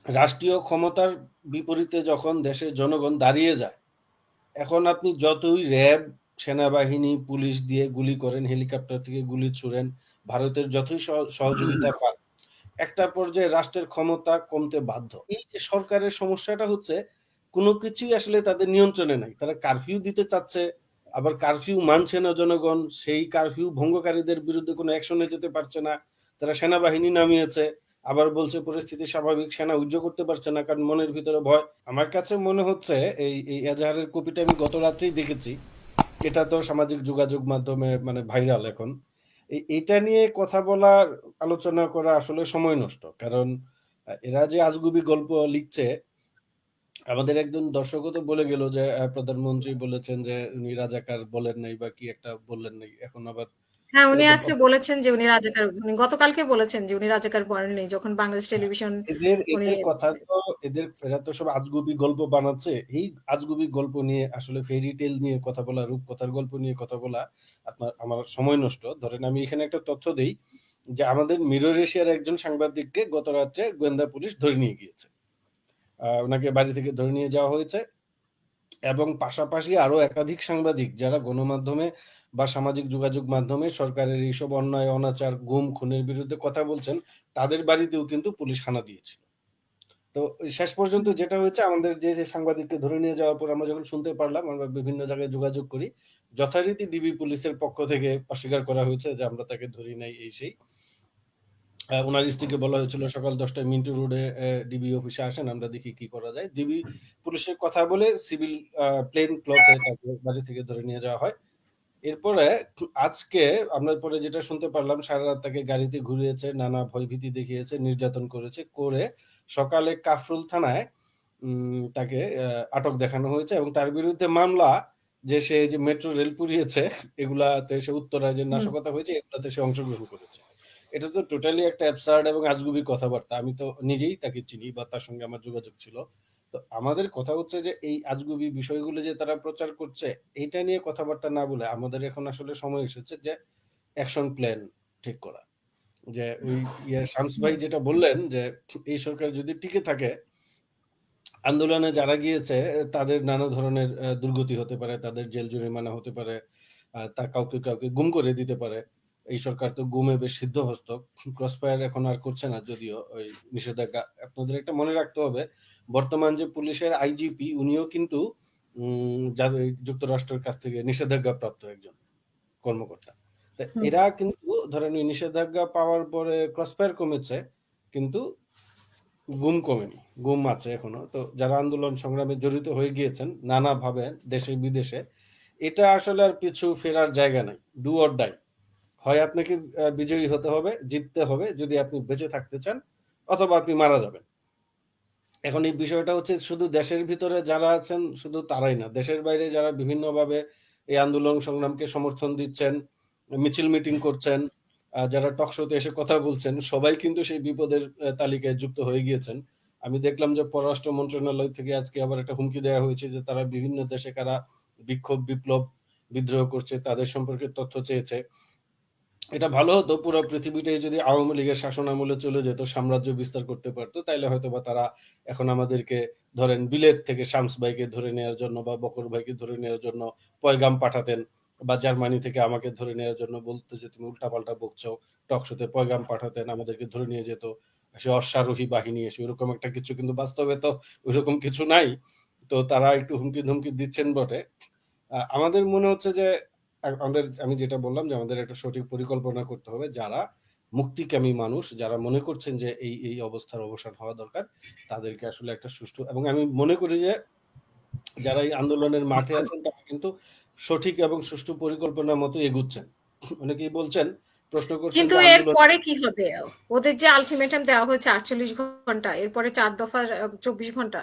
রাষ্ট্রীয় ক্ষমতার বিপরীতে যখন দেশের জনগণ দাঁড়িয়ে যায়, এখন আপনি যতই র্যাব, সেনাবাহিনী, পুলিশ দিয়ে গুলি করেন, হেলিকপ্টার থেকে গুলি ছুড়েন, ভারতের যতই সহযোগিতা পান, একটা পর্যায়ে রাষ্ট্রের ক্ষমতা কমতে বাধ্য। এই যে সরকারের সমস্যাটা হচ্ছে, কোনো কিছুই আসলে তাদের নিয়ন্ত্রণে নাই। তারা কারফিউ দিতে চাচ্ছে, আবার কারফিউ মানছে না জনগণ। সেই কারফিউ ভঙ্গকারীদের বিরুদ্ধে কোনো অ্যাকশনে যেতে পারছে না। তারা সেনাবাহিনী নামিয়েছে, আবার বলছে পরিস্থিতি স্বাভাবিক, সেনা উহ্য করতে পারছে না কারণ মনের ভিতরে ভয়। আমার কাছে মনে হচ্ছে এই এই এজাহারের কপিটা আমি গত রাত্রেই দেখেছি। এটা তো সামাজিক যোগাযোগ মাধ্যমে মানে ভাইরাল এখন। এইটা নিয়ে কথা বলার, আলোচনা করা আসলে সময় নষ্ট। কারণ এরা যে আজগুবি গল্প লিখছে, আমাদের একজন দর্শকও তো বলে গেল যে প্রধানমন্ত্রী বলেছেন যে উনি রাজাকার বলেন নাই বা কি একটা বললেন নাই। এখন আবার হ্যাঁ, উনি এরকম আজকে বলেছেন যে উনি রাজাকার, উনি গতকালকে বলেছেন যে উনি রাজাকার বলেননি, যখন বাংলাদেশ টেলিভিশন এদের উনি এদের কথা তো, এরা তো সব আজগুবি গল্প বানাচ্ছে। এই আজগুবি গল্প নিয়ে আসলে ফেরি টেল নিয়ে কথা বলা, রূপকথার গল্প নিয়ে কথা বলা আমার সময় নষ্ট। ধরেন আমি এখানে একটা তথ্য দেই যে আমাদের মিরর এশিয়ার একজন সাংবাদিককে গত রাত্রে গোয়েন্দা পুলিশ ধরে নিয়ে গিয়েছে। ওনাকে বাড়ি থেকে ধরে নিয়ে যাওয়া হয়েছে এবং পাশাপাশি আরো একাধিক সাংবাদিক যারা গণমাধ্যমে বা সামাজিক যোগাযোগ মাধ্যমে সরকারের এইসব অন্যায়, অনাচার, গুম, খুনের বিরুদ্ধে কথা বলছেন, তাদের বাড়িতেও কিন্তু পুলিশ হানা দিয়েছিল। তো শেষ পর্যন্ত যেটা হয়েছে, আমাদের যে সাংবাদিককে ধরে নিয়ে যাওয়ার পর আমরা যখন শুনতে পারলাম, আমরা বিভিন্ন জায়গায় যোগাযোগ করি, যথারীতি ডিবি পুলিশের পক্ষ থেকে অস্বীকার করা হয়েছে যে আমরা তাকে ধরি নাই, এই সেই। ওনার স্ত্রীকে বলা হয়েছিল সকাল 10টায় মিন্টু রোডে ডিবি অফিসে আসেন, আমরা দেখি কি করা যায়। ডিবি পুলিশের কথা বলে সিভিল প্লেন ক্লথে তাকে বাড়ি থেকে ধরে নিয়ে যাওয়া হয়। এরপরে আজকে আমরা পরে যেটা শুনতে পারলাম, সারা রাত তাকে গাড়িতে ঘুরিয়েছে, নানা ভয়ভীতি দেখিয়েছে, নির্যাতন করেছে, করে সকালে কাফরুল থানায় তাকে আটক দেখানো হয়েছে এবং তার বিরুদ্ধে মামলা, যে সে যে মেট্রো রেল পুড়িয়েছে, এগুলাতে সে উত্তরায় যে হুম। নাশকতা হয়েছে, এগুলাতে সে অংশগ্রহণ করেছে। এটা তো টোটালি একটা অ্যাবসার্ড এবং আজগুবি কথাবার্তা। আমি তো নিজেই তাকে চিনি বা তার সঙ্গে আমার যোগাযোগ ছিল। তো আমাদের কথা হচ্ছে যে এই আজগুবি বিষয়গুলো যে তারা প্রচার করছে, এটা নিয়ে কথাবার্তা না বলে আমাদের এখন আসলে সময় এসেছে যে অ্যাকশন প্ল্যান ঠিক করা। যে ওই শামস ভাই যেটা বললেন যে এই সরকার যদি টিকে থাকে, আন্দোলনে যারা গিয়েছে তাদের নানা ধরনের দুর্গতি হতে পারে, তাদের জেল জরিমানা হতে পারে, তা কাউকে কাউকে গুম করে দিতে পারে। এই সরকার তো গুমে বেশ সিদ্ধহস্ত। ক্রসফায়ার এখন আর করছে না, যদিও ওই নিষেধাজ্ঞা। আপনাদের একটা মনে রাখতে হবে, বর্তমান যে পুলিশের আইজিপি উনিও কিন্তু যাদের যুক্তরাষ্ট্রের কাছ থেকে নিষেধাজ্ঞা প্রাপ্ত একজন কর্মকর্তা। তা হুম। এরা কিন্তু ধরেন ওই নিষেধাজ্ঞা পাওয়ার পরে ক্রসফায়ার কমেছে, কিন্তু গুম কমেনি। গুম আছে এখনো। তো যারা আন্দোলন সংগ্রামে জড়িত হয়ে গিয়েছেন নানাভাবে দেশে বিদেশে, এটা আসলে আর পিছু ফেরার জায়গা নাই। Do or die. হয় আপনাকে বিজয়ী হতে হবে, জিততে হবে যদি আপনি বেঁচে থাকতে চান, অথবা আপনি মারা যাবেন। এখন এই বিষয়টা হচ্ছে শুধু দেশের ভিতরে যারা আছেন শুধু তারাই না, দেশের বাইরে যারা বিভিন্নভাবে এই আন্দোলন সংগ্রামকে সমর্থন দিচ্ছেন, মিছিল মিটিং করছেন, যারা টক শোতে এসে কথা বলছেন, সবাই কিন্তু সেই বিপদের তালিকায় যুক্ত হয়ে গিয়েছেন। আমি দেখলাম যে পররাষ্ট্র মন্ত্রণালয় থেকে আজকে আবার একটা হুমকি দেওয়া হয়েছে যে তারা বিভিন্ন দেশে কারা বিক্ষোভ, বিপ্লব, বিদ্রোহ করছে তাদের সম্পর্কে তথ্য চেয়েছে। এটা ভালো হতো, পুরো পৃথিবীটাই যদি আওয়ামী লীগের শাসন আমলে চলে যেত, সাম্রাজ্য বিস্তার করতে পারতো, তাইলে হয়তোবা তারা এখন আমাদেরকে ধরেন বিলেত থেকে শামস ভাইকে ধরে নেওয়ার জন্য বা বকর ভাইকে ধরে নেওয়ার জন্য পয়গাম পাঠাতেন, বা জার্মানি থেকে আমাকে ধরে নেওয়ার জন্য বলতো যে তুমি উল্টাপাল্টা বকছো, টকশোতে পয়গাম পাঠাতেন, আমাদেরকে ধরে নিয়ে যেত সে অশ্বারোহী বাহিনী এসে, ওরকম একটা কিছু। কিন্তু বাস্তবে তো ওইরকম কিছু নাই। তো তারা একটু হুমকি ধমকি দিচ্ছেন বটে। আমাদের মনে হচ্ছে যে আমি যেটা বললাম যে আমাদের একটা সঠিক পরিকল্পনা করতে হবে। যারা মুক্তিকামী মানুষ, যারা মনে করছেন যে এই এই অবস্থার অবসান হওয়া দরকার, তাদেরকে আসলে একটা সুষ্ঠু, এবং আমি মনে করি যে যারা এই আন্দোলনের মাঠে আছেন তারা কিন্তু সঠিক এবং সুষ্ঠু পরিকল্পনার মতো এগুচ্ছেন। অনেকেই বলছেন, প্রশ্ন করছেন কিন্তু যে এর আন্দোলন পরে কি হবে? ওদের যে আলটিমেটাম দেওয়া হয়েছে 48 ঘন্টা, এরপরে 4 দফার 24 ঘন্টা,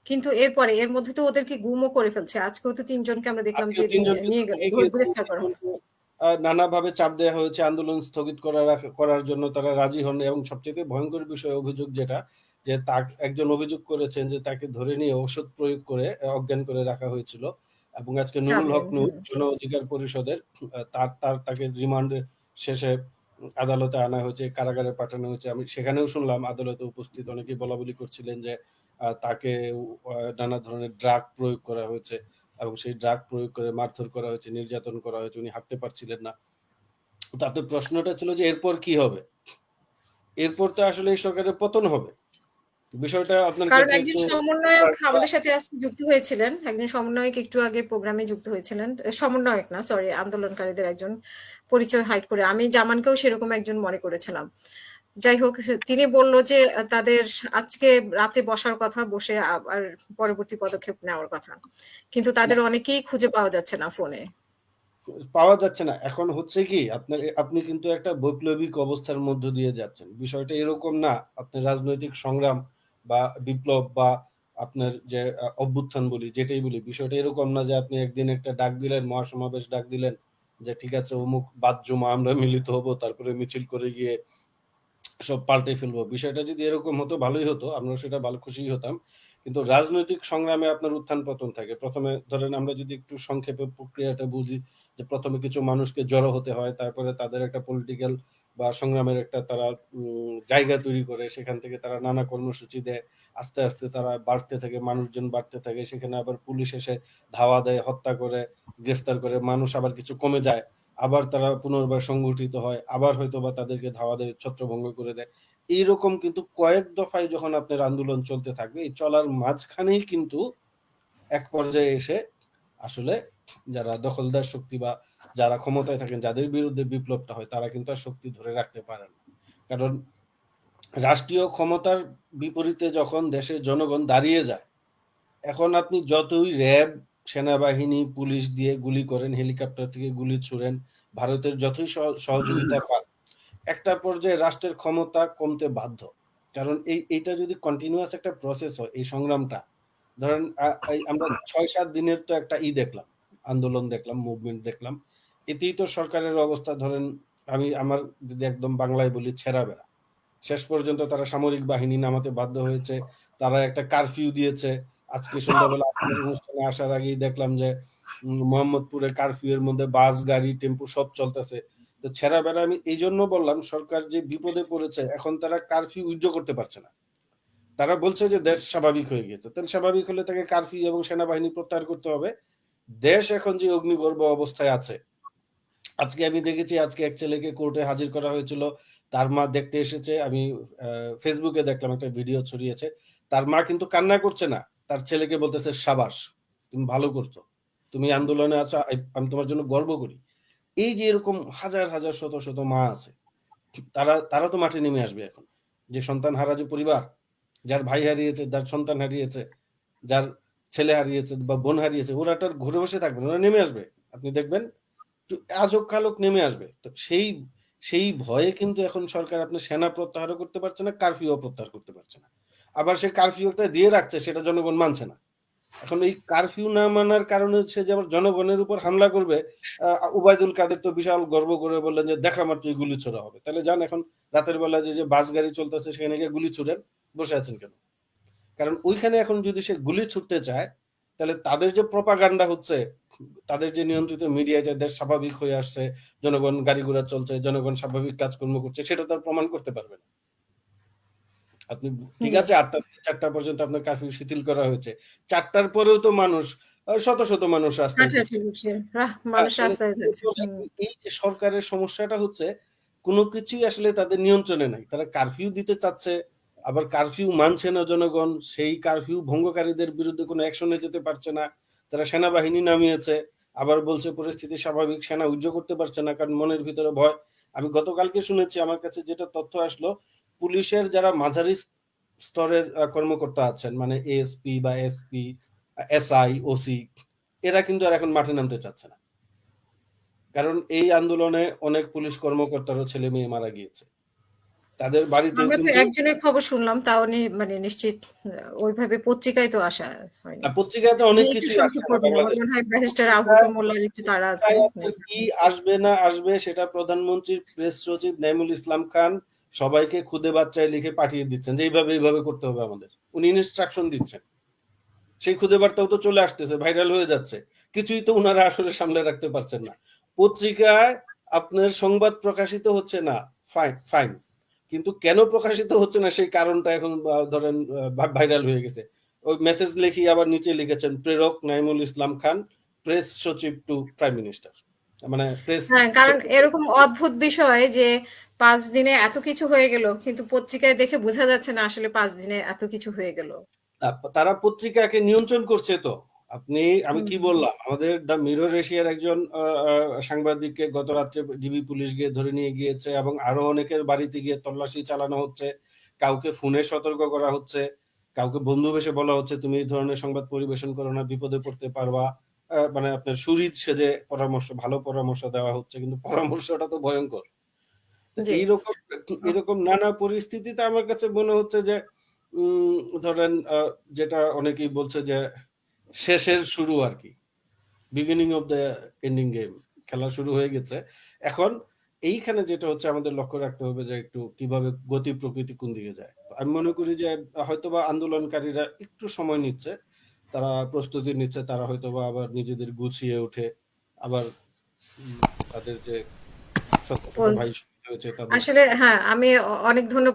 কিন্তু এরপরে এর মধ্যে তো ওদেরকে গুমও করে ফেলছে। আজকেও তো 3 জনকে আমরা দেখলাম আজকেও যে তিনজনকে নিয়ে ধরে গেল, নিয়ে গিয়েছেন, গ্রেফতার করা হলো। কিন্তু নানাভাবে চাপ দেওয়া হয়েছে, আন্দোলন স্থগিত করার জন্য তারা রাজি হন। এবং সবচেয়ে ভয়ঙ্কর বিষয়, অভিযোগ যেটা, যে একজন অভিযোগ করেছেন যে তাকে ধরে নিয়ে ওষুধ প্রয়োগ করে অজ্ঞান করে রাখা হয়েছিল। এবং আজকে নুরুল চাঁদে, হক নূর, গণ অধিকার পরিষদের, তাকে রিমান্ডে শেষে আদালতে আনা হয়েছে, কারাগারে পাঠানো হয়েছে। আমি সেখানেও শুনলাম আদালতে উপস্থিত অনেকেই বলাবলি করছিলেন যে তাকে নানা ধরনের ড্রাগ প্রয়োগ করা হয়েছে এবং সেই ড্রাগ প্রয়োগ করে মারধর করা হয়েছে, নির্যাতন করা হয়েছে, উনি হাঁটতে পারছিলেন না। তো আপনার প্রশ্নটা ছিল যে এরপর কি হবে? এরপর তো আসলে এই সরকারের পতন হবে। বিষয়টা আপনার কারণ কাছে একজন একটু সমন্বয়ক আমাদের সাথে আজকে যুক্ত হয়েছিলেন, একজন সমন্বয়ক একটু আগে প্রোগ্রামে যুক্ত হয়েছিলেন, সমন্বয়ক না সরি, আন্দোলনকারীদের একজন, পরিচয় হাইড করে আমি জামানকেও সেরকম একজন মনে করেছিলাম। যাই হোক, তিনি বলল যে তাদের আজকে রাতে বসার কথা, বসে আবার পরবর্তী পদক্ষেপ নেওয়ার কথা, কিন্তু তাদের অনেকেই খুঁজে পাওয়া যাচ্ছে না ফোনে। পাওয়া যাচ্ছে না। এখন হচ্ছে কি আপনি কিন্তু একটা বৈপ্লবিক অবস্থার মধ্য দিয়ে যাচ্ছেন। বিষয়টা এরকম না আপনার রাজনৈতিক সংগ্রাম বা বিপ্লব বা আপনার যে অভ্যুত্থান বলি, যেটাই বলি, বিষয়টা এরকম না যে আপনি একদিন একটা ডাক দিলেন, মহাসমাবেশ ডাক দিলেন যে ঠিক আছে অমুক বাদ জুমা আমরা মিলিত হব, তারপরে মিছিল করে গিয়ে সব পাল্টে ফেলবো। বিষয়টা যদি এরকম হতো ভালোই হতো, আমরা সেটা ভালো খুশিই হতাম। কিন্তু রাজনৈতিক সংগ্রামে আপনার উত্থান পতন থাকে। প্রথমে ধরেন আমরা যদি একটু সংক্ষেপে প্রক্রিয়াটা বুঝি, যে প্রথমে কিছু মানুষকে জড়ো হতে হয়, তারপরে তাদের একটা পলিটিক্যাল বা সংগ্রামের একটা তারা জায়গা তৈরি করে, সেখান থেকে তারা নানা কর্মসূচি দেয়, আস্তে আস্তে তারা বাড়তে থাকে, মানুষজন বাড়তে থাকে, সেখানে আবার পুলিশ এসে ধাওয়া দেয়, হত্যা করে, গ্রেফতার করে, মানুষ আবার কিছু কমে যায়, আবার তারা পুনর্বার সংগঠিত হয়, আবার হয়তো বা তাদেরকে ধাওয়া দেয়, ছত্রভঙ্গ করে দেয়। এইরকম কিন্তু কয়েক দফায় যখন আপনার আন্দোলন চলতে থাকবে, এই চলার মাঝখানেই কিন্তু এক পর্যায়ে এসে আসলে যারা দখলদার শক্তি বা যারা ক্ষমতায় থাকেন, যাদের বিরুদ্ধে বিপ্লবটা হয়, তারা কিন্তু আর শক্তি ধরে রাখতে পারে না। কারণ রাষ্ট্রীয় ক্ষমতার বিপরীতে যখন দেশের জনগণ দাঁড়িয়ে যায়, এখন আপনি যতই র্যাব, সেনাবাহিনী, পুলিশ দিয়ে গুলি করেন, হেলিকপ্টার থেকে গুলি ছুড়েন, ভারতের যতই সহযোগিতা পান, একটা পর্যায়ে রাষ্ট্রের ক্ষমতা কমতে বাধ্য। কারণ এইটা যদি কন্টিনিউয়াস একটা প্রসেস হয়, এই সংগ্রামটা, ধরেন আমরা ৬-৭ দিনের তো একটা দেখলাম, আন্দোলন দেখলাম, মুভমেন্ট দেখলাম, এতেই তো সরকারের অবস্থা ধরেন, আমার যদি একদম বাংলায় বলি, ছেঁড়া বেড়া। শেষ পর্যন্ত তারা সামরিক বাহিনী নামাতে বাধ্য হয়েছে, তারা একটা কারফিউ দিয়েছে। আজকে সন্ধ্যাবেলা আপনার অনুষ্ঠানে আসার আগেই দেখলাম যে মোহাম্মদপুরে কারফিউ এর মধ্যে বাস, গাড়ি, টেম্পু সব চলতেছে। তো ছেঁড়া বেড়া আমি এই জন্য বললাম, সরকার যে বিপদে পড়েছে, এখন তারা কারফিউ উইথড্র করতে পারছে না। তারা বলছে যে দেশ স্বাভাবিক হয়ে গেছে, তাহলে স্বাভাবিক হলে তাকে কারফিউ এবং সেনাবাহিনী প্রত্যাহার করতে হবে। দেশ এখন যে অগ্নিগর্ভ অবস্থায় আছে, আজকে আমি দেখেছি, আজকে এক ছেলেকে কোর্টে হাজির করা হয়েছিল, তার মা দেখতে এসেছে, আমি ফেসবুকে দেখলাম একটা ভিডিও ছড়িয়েছে, তার মা কিন্তু কান্না করছে না, তার ছেলেকে বলতেছে সাবাস, তুমি ভালো করছো, তুমি আন্দোলনে আছো, আমি তোমার জন্য গর্ব করি। এই যে এরকম হাজার হাজার শত শত মা আছে, তারা তারা তো মাঠে নেমে আসবে এখন। যে সন্তান হারা যে পরিবার, যার ভাই হারিয়েছে, যার সন্তান হারিয়েছে, যার ছেলে হারিয়েছে বা বোন হারিয়েছে, ওরা তো আর ঘুরে বসে থাকবে না, ওরা নেমে আসবে। আপনি দেখবেন আজব কালক নেমে আসবে। তো সেই সেই ভয়ে কিন্তু এখন সরকার আপনার সেনা প্রত্যাহারও করতে পারছে না, কারফিউ প্রত্যাহার করতে পারছে না। আবার সে কারফিউটা দিয়ে রাখছে, সেটা জনগণ মানছে না। এখন এই কারফিউ না মানার কারণে হচ্ছে যে আবার জনগণের উপর হামলা করবে। উবায়দুল কাদের তো বিশাল গর্ব করে বললেন যে দেখা মাত্রই গুলি ছোড়া হবে। তাহলে যান এখন রাতের বেলা যে বাস গাড়ি চলতেছে সেখানে গিয়ে গুলি ছুড়েন, বসে আছেন কেন? কারণ ওইখানে এখন যদি সে গুলি ছুটতে চায়, তাহলে তাদের যে প্রপাগান্ডা হচ্ছে, তাদের যে নিয়ন্ত্রিত মিডিয়ায় যে দেশ স্বাভাবিক হয়ে আসছে, জনগণ গাড়ি ঘোড়া চলছে, জনগণ স্বাভাবিক কাজকর্ম করছে, সেটা তার প্রমাণ করতে পারবে না। আপনি ঠিক জি। আছে ৮টা থেকে ৪টা পর্যন্ত আপনার কারফিউ শিথিল করা হয়েছে, ৪টার পরেও তো মানুষ, শত শত মানুষ রাস্তায় হাঁটাহাঁটি করছে। করছে, মানুষ তাহলে রাস্তায় যাচ্ছে। এই যে সরকারের সমস্যাটা হচ্ছে, কোনো কিছুই আসলে তাদের নিয়ন্ত্রণে নাই। তারা কারফিউ দিতে চাচ্ছে, আবার কারফিউ মানছে না জনগণ, সেই কারফিউ ভঙ্গকারীদের বিরুদ্ধে কোনো অ্যাকশনে যেতে পারছে না। তারা সেনাবাহিনী নামিয়েছে, আবার বলছে পরিস্থিতি স্বাভাবিক, সেনা উজ্জ্ব করতে পারছে না, কারণ মনের ভিতরে ভয়। আমি গতকালকে শুনেছি, আমার কাছে যেটা তথ্য আসলো, পুলিশের যারা মাঝারি স্তরের কর্মকর্তা আছেন, মানে এএসপি বা এসপি, এসআই, ওসি, এরা কিন্তু আর এখন মাঠে নামতে চাচ্ছে না। কারণ এই আন্দোলনে অনেক পুলিশ কর্মকর্তারও ছেলে মেয়ে মারা গিয়েছে, তাদের বাড়িতেও আমরা তো কিন্তু একজনের খবর শুনলাম, তাও মানে নিশ্চিত ওইভাবে পত্রিকায় তো আসা হয়নি। পত্রিকায় তো আমি অনেক একটু কিছুই সংক্ষেপ আসছে না করবেন, আমার বাংলাদেশ। মনে হয় ব্যারিস্টার আবু পত্রিকায় বকর মোল্লার একটু তাড়া আছে। পত্রিকায় আপনার কি আসবে না আসবে সেটা প্রধানমন্ত্রীর প্রেস সচিব নাইমুল ইসলাম খান সবাইকে খুদে বাচ্চায় লিখে পাঠিয়ে দিচ্ছেন যে এইভাবে করতে হবে আমাদের, উনি ইনস্ট্রাকশন দিচ্ছেন। সেই খুদে বার্তাও তো চলে আসতেছে, ভাইরাল হয়ে যাচ্ছে, কিছুই তো উনারা আসলে সামলে রাখতে পারছেন না। পত্রিকায় আপনার সংবাদ প্রকাশিত হচ্ছে না, ফাইন ফাইন, কিন্তু কেন প্রকাশিত হচ্ছে না সেই কারণটা এখন ধরেন ভাইরাল হয়ে গেছে। ওই মেসেজ লিখি আবার নিচে লিখেছেন প্রেরক নাইমুল ইসলাম খান, প্রেস সচিব টু প্রাইম মিনিস্টার, মানে প্রেস হ্যাঁ, কারণ এরকম অদ্ভুত বিষয় যে 5 দিনে এত কিছু হয়ে গেল, কিন্তু পত্রিকায় দেখে বোঝা যাচ্ছে না আসলে 5 দিনে এত কিছু হয়ে গেল। তারা পত্রিকাকে নিয়ন্ত্রণ করছে তো। আমি কি হুম। বললাম, আমাদের দ্য মিরর এশিয়ার একজন সাংবাদিককে গত রাত্রে ডিবি পুলিশ গিয়ে ধরে নিয়ে গিয়েছে, এবং আরো অনেকের বাড়িতে গিয়ে তল্লাশি চালানো হচ্ছে, কাউকে ফোনে সতর্ক করা হচ্ছে, কাউকে বন্ধু বেশে বলা হচ্ছে তুমি এই ধরনের সংবাদ পরিবেশন করো না, বিপদে পড়তে পারবা। মানে আপনার সুরিদ সেজে ভালো পরামর্শ দেওয়া হচ্ছে, কিন্তু পরামর্শটা তো ভয়ঙ্কর। তো জি। এইরকম নানা পরিস্থিতিতে আমার কাছে মনে হচ্ছে যে ধরেন যেটা অনেকেই বলছে যে শেষের শুরু আর কি, beginning of the ending game, খেলা শুরু হয়ে গেছে। এখন এইখানে যেটা হচ্ছে আমাদের লক্ষ্য রাখতে হবে যে একটু কিভাবে গতি প্রকৃতি কোন দিকে যায়। আমি মনে করি যে হয়তোবা আন্দোলনকারীরা একটু সময় নিচ্ছে, তারা প্রস্তুতি নিচ্ছে, তারা হয়তোবা আবার নিজেদের গুছিয়ে ওঠে, আবার তাদের যে শত শত ভাই শহীদ হয়েছে তাদের আসলে হ্যাঁ, আমি অনেক ধন্যবাদ